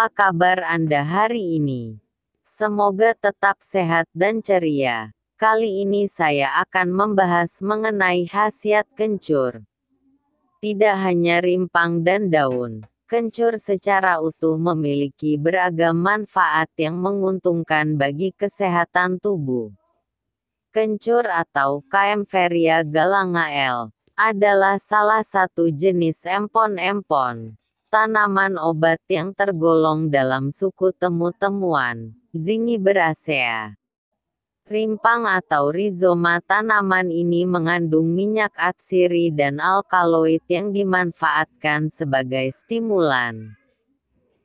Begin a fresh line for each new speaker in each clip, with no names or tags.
apa kabar Anda hari ini? Semoga tetap sehat dan ceria. Kali ini saya akan membahas mengenai khasiat kencur. Tidak hanya rimpang dan daun, kencur secara utuh memiliki beragam manfaat yang menguntungkan bagi kesehatan tubuh. Kencur atau Kaempferia galanga L. adalah salah satu jenis empon-empon, tanaman obat yang tergolong dalam suku temu-temuan, Zingiberaceae. Rimpang atau rizoma tanaman ini mengandung minyak atsiri dan alkaloid yang dimanfaatkan sebagai stimulan.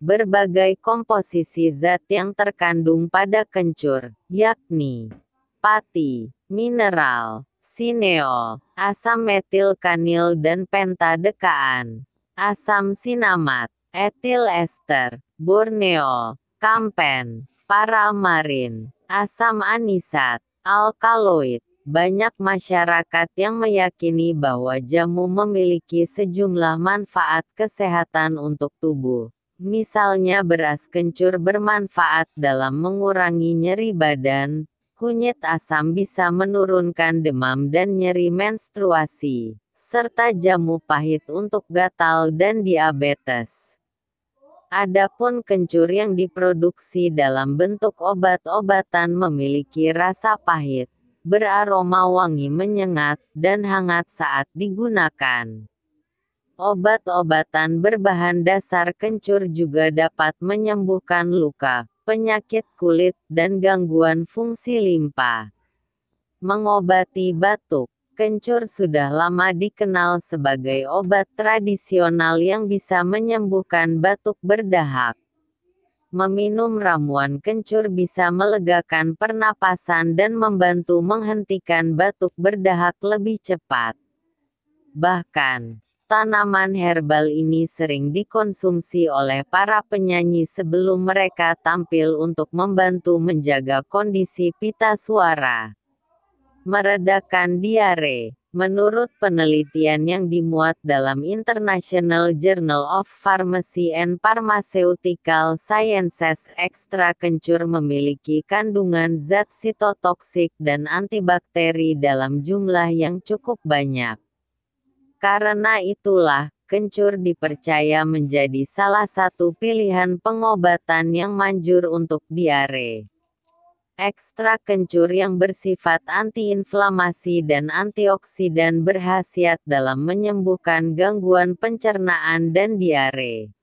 Berbagai komposisi zat yang terkandung pada kencur, yakni pati, mineral, sineol, asam metil-kanil dan pentadekaan, asam sinamat, etil ester, borneol, kampen, paramarin, asam anisat, alkaloid. Banyak masyarakat yang meyakini bahwa jamu memiliki sejumlah manfaat kesehatan untuk tubuh. Misalnya beras kencur bermanfaat dalam mengurangi nyeri badan, kunyit asam bisa menurunkan demam dan nyeri menstruasi, serta jamu pahit untuk gatal dan diabetes. Adapun kencur yang diproduksi dalam bentuk obat-obatan memiliki rasa pahit, beraroma wangi menyengat, dan hangat saat digunakan. Obat-obatan berbahan dasar kencur juga dapat menyembuhkan luka, penyakit kulit, dan gangguan fungsi limpa. Mengobati batuk, kencur sudah lama dikenal sebagai obat tradisional yang bisa menyembuhkan batuk berdahak. Meminum ramuan kencur bisa melegakan pernapasan dan membantu menghentikan batuk berdahak lebih cepat. Bahkan, tanaman herbal ini sering dikonsumsi oleh para penyanyi sebelum mereka tampil untuk membantu menjaga kondisi pita suara. Meredakan diare. Menurut penelitian yang dimuat dalam International Journal of Pharmacy and Pharmaceutical Sciences, ekstrak kencur memiliki kandungan zat sitotoksik dan antibakteri dalam jumlah yang cukup banyak. Karena itulah, kencur dipercaya menjadi salah satu pilihan pengobatan yang manjur untuk diare. Ekstrak kencur yang bersifat antiinflamasi dan antioksidan berkhasiat dalam menyembuhkan gangguan pencernaan dan diare.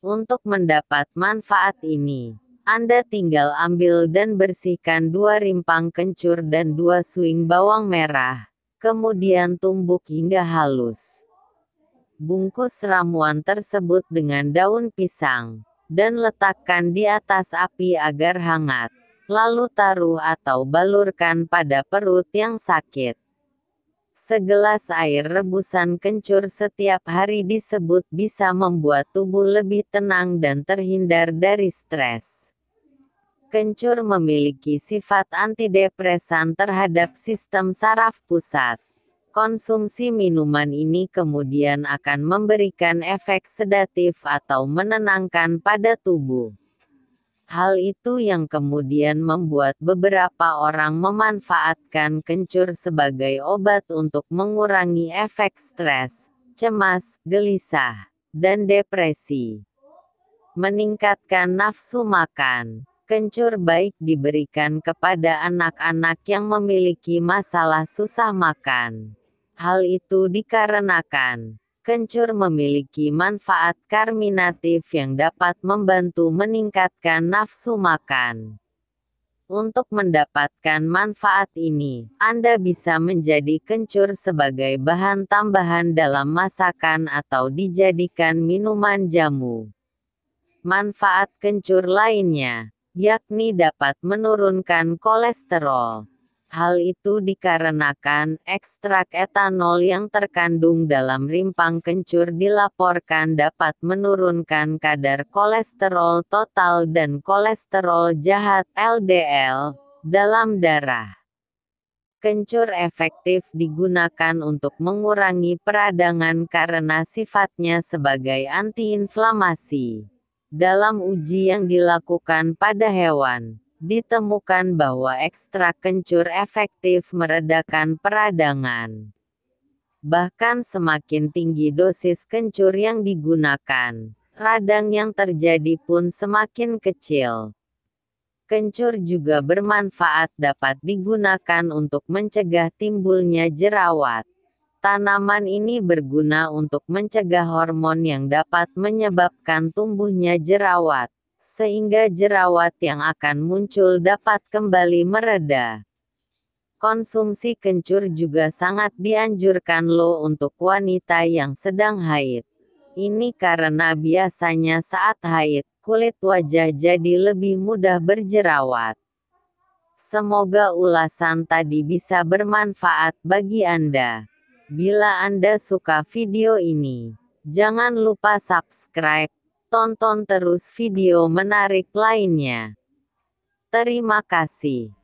Untuk mendapat manfaat ini, Anda tinggal ambil dan bersihkan 2 rimpang kencur dan 2 suing bawang merah. Kemudian tumbuk hingga halus. Bungkus ramuan tersebut dengan daun pisang, dan letakkan di atas api agar hangat. Lalu taruh atau balurkan pada perut yang sakit. Segelas air rebusan kencur setiap hari disebut bisa membuat tubuh lebih tenang dan terhindar dari stres. Kencur memiliki sifat antidepresan terhadap sistem saraf pusat. Konsumsi minuman ini kemudian akan memberikan efek sedatif atau menenangkan pada tubuh. Hal itu yang kemudian membuat beberapa orang memanfaatkan kencur sebagai obat untuk mengurangi efek stres, cemas, gelisah, dan depresi. Meningkatkan nafsu makan. Kencur baik diberikan kepada anak-anak yang memiliki masalah susah makan. Hal itu dikarenakan kencur memiliki manfaat karminatif yang dapat membantu meningkatkan nafsu makan. Untuk mendapatkan manfaat ini, Anda bisa menjadi kencur sebagai bahan tambahan dalam masakan atau dijadikan minuman jamu. Manfaat kencur lainnya, yakni dapat menurunkan kolesterol. Hal itu dikarenakan ekstrak etanol yang terkandung dalam rimpang kencur dilaporkan dapat menurunkan kadar kolesterol total dan kolesterol jahat (LDL) dalam darah. Kencur efektif digunakan untuk mengurangi peradangan karena sifatnya sebagai antiinflamasi. Dalam uji yang dilakukan pada hewan, ditemukan bahwa ekstrak kencur efektif meredakan peradangan. Bahkan semakin tinggi dosis kencur yang digunakan, radang yang terjadi pun semakin kecil. Kencur juga bermanfaat, dapat digunakan untuk mencegah timbulnya jerawat. Tanaman ini berguna untuk mencegah hormon yang dapat menyebabkan tumbuhnya jerawat, sehingga jerawat yang akan muncul dapat kembali mereda. Konsumsi kencur juga sangat dianjurkan loh untuk wanita yang sedang haid. Ini karena biasanya saat haid, kulit wajah jadi lebih mudah berjerawat. Semoga ulasan tadi bisa bermanfaat bagi Anda. Bila Anda suka video ini, jangan lupa subscribe, tonton terus video menarik lainnya. Terima kasih.